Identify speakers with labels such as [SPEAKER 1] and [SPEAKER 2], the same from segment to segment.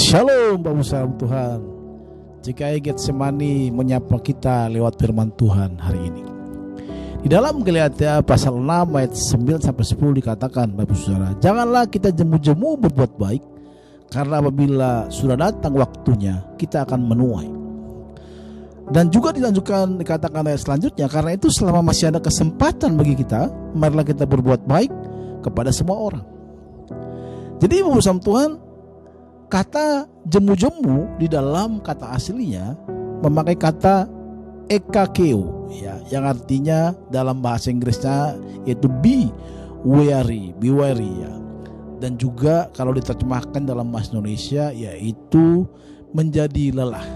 [SPEAKER 1] Shalom Bapak Salam Tuhan. GKI Getsemani menyapa kita lewat firman Tuhan hari ini. Di dalam Galatia pasal 6 ayat 9-10 dikatakan, Bapak Saudara, janganlah kita jemu-jemu berbuat baik, karena apabila sudah datang waktunya kita akan menuai. Dan juga dilanjutkan dikatakan ayat selanjutnya, karena itu selama masih ada kesempatan bagi kita, marilah kita berbuat baik kepada semua orang. Jadi Bapak Salam Tuhan, kata jemu-jemu di dalam kata aslinya memakai kata ekakeo, ya, yang artinya dalam bahasa Inggrisnya yaitu be wary, ya. Dan juga kalau diterjemahkan dalam bahasa Indonesia yaitu menjadi lelah.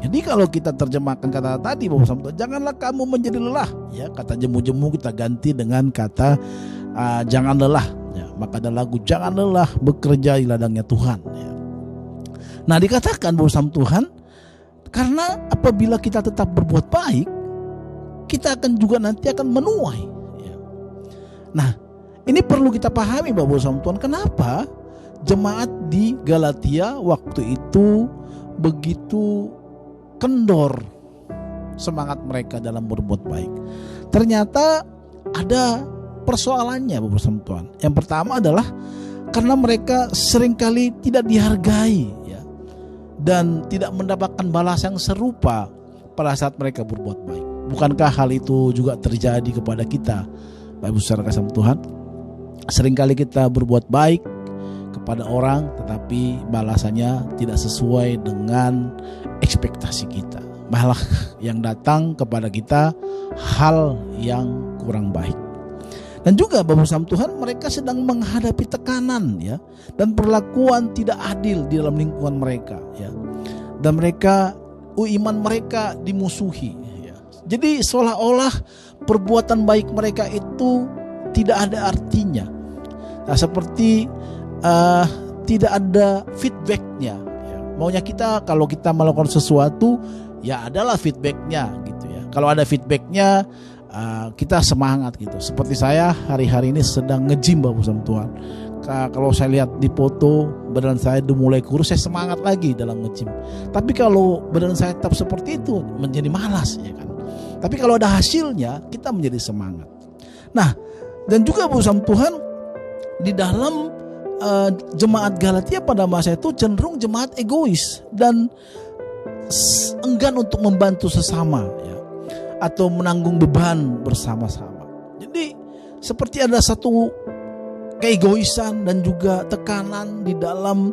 [SPEAKER 1] Jadi kalau kita terjemahkan kata tadi, Bapak Salam Tuhan, janganlah kamu menjadi lelah, ya. Kata jemu-jemu kita ganti dengan kata jangan lelah, ya. Maka ada lagu jangan lelah bekerja di ladangnya Tuhan, ya. Nah, dikatakan Bapak Salam Tuhan, karena apabila kita tetap berbuat baik, kita akan juga nanti akan menuai, ya. Nah, ini perlu kita pahami Bapak Salam Tuhan, kenapa jemaat di Galatia waktu itu begitu kendor semangat mereka dalam berbuat baik. Ternyata ada persoalannya Bapak Salam Tuhan. Yang pertama adalah karena mereka seringkali tidak dihargai, ya, dan tidak mendapatkan balas yang serupa pada saat mereka berbuat baik. Bukankah hal itu juga terjadi kepada kita, Bapak Ibu Saudara kasih Tuhan? Seringkali kita berbuat baik kepada orang, tetapi balasannya tidak sesuai dengan ekspektasi kita. Malah yang datang kepada kita hal yang kurang baik. Dan juga Bapak Salam Tuhan, mereka sedang menghadapi tekanan, ya, dan perlakuan tidak adil di dalam lingkungan mereka, ya. Dan mereka, iman mereka dimusuhi, ya. Jadi seolah-olah perbuatan baik mereka itu tidak ada artinya. Nah, seperti tidak ada feedbacknya, ya. Maunya kita kalau kita melakukan sesuatu, ya adalah feedbacknya, gitu, ya. Kalau ada feedbacknya, kita semangat gitu. Seperti saya hari-hari ini sedang nge-gym Bapak Salam Tuhan. Kalau saya lihat di foto badan saya udah mulai kurus, saya semangat lagi dalam nge-gym. Tapi kalau badan saya tetap seperti itu, menjadi malas, ya kan. Tapi kalau ada hasilnya, kita menjadi semangat. Nah, dan juga Bapak Salam Tuhan, di dalam jemaat Galatia pada masa itu cenderung jemaat egois dan enggan untuk membantu sesama, ya, atau menanggung beban bersama-sama. Jadi seperti ada satu keegoisan dan juga tekanan di dalam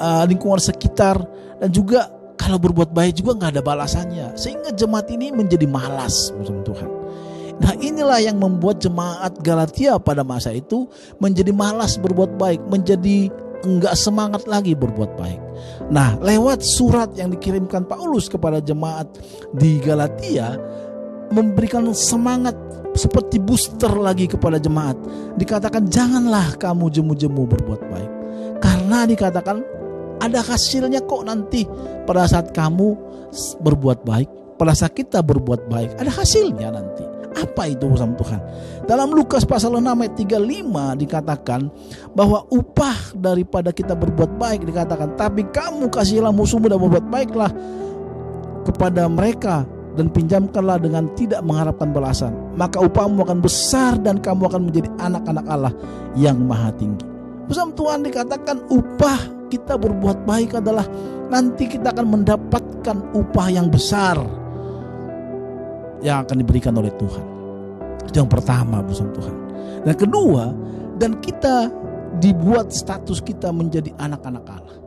[SPEAKER 1] lingkungan sekitar, dan juga kalau berbuat baik juga nggak ada balasannya, sehingga jemaat ini menjadi malas, Tuhan. Nah, inilah yang membuat jemaat Galatia pada masa itu menjadi malas berbuat baik, menjadi enggak semangat lagi berbuat baik. Nah, lewat surat yang dikirimkan Paulus kepada jemaat di Galatia, memberikan semangat seperti booster lagi kepada jemaat. Dikatakan janganlah kamu jemu-jemu berbuat baik, karena dikatakan ada hasilnya kok nanti pada saat kamu berbuat baik, pada saat kita berbuat baik ada hasilnya nanti. Apa itu bersama Tuhan? Dalam Lukas pasal 6 ayat 35 dikatakan bahwa upah daripada kita berbuat baik, dikatakan tapi kamu kasihilah musuhmu dan berbuat baiklah kepada mereka dan pinjamkanlah dengan tidak mengharapkan balasan, maka upahmu akan besar dan kamu akan menjadi anak-anak Allah yang maha tinggi. Bersama Tuhan dikatakan upah kita berbuat baik adalah nanti kita akan mendapatkan upah yang besar yang akan diberikan oleh Tuhan. Itu yang pertama bersama Tuhan. Dan kedua, dan kita dibuat status kita menjadi anak-anak Allah.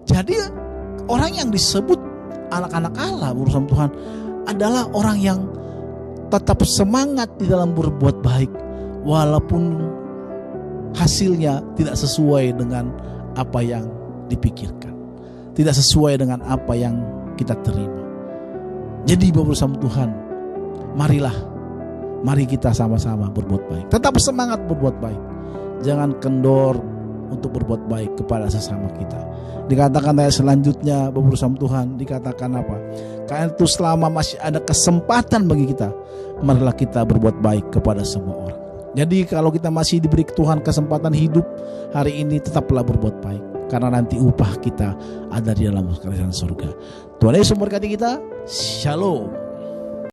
[SPEAKER 1] Jadi orang yang disebut anak-anak Allah bersama Tuhan adalah orang yang tetap semangat di dalam berbuat baik walaupun hasilnya tidak sesuai dengan apa yang dipikirkan, tidak sesuai dengan apa yang kita terima. Jadi bersama Tuhan, mari kita sama-sama berbuat baik. Tetap semangat berbuat baik. Jangan kendor untuk berbuat baik kepada sesama kita. Dikatakan ayat selanjutnya bersama Tuhan, dikatakan apa? Karena itu selama masih ada kesempatan bagi kita, marilah kita berbuat baik kepada semua orang. Jadi kalau kita masih diberi Tuhan kesempatan hidup hari ini, tetaplah berbuat baik, karena nanti upah kita ada di dalam kerajaan surga. Tuhan Yesus memberkati kita. Shalom.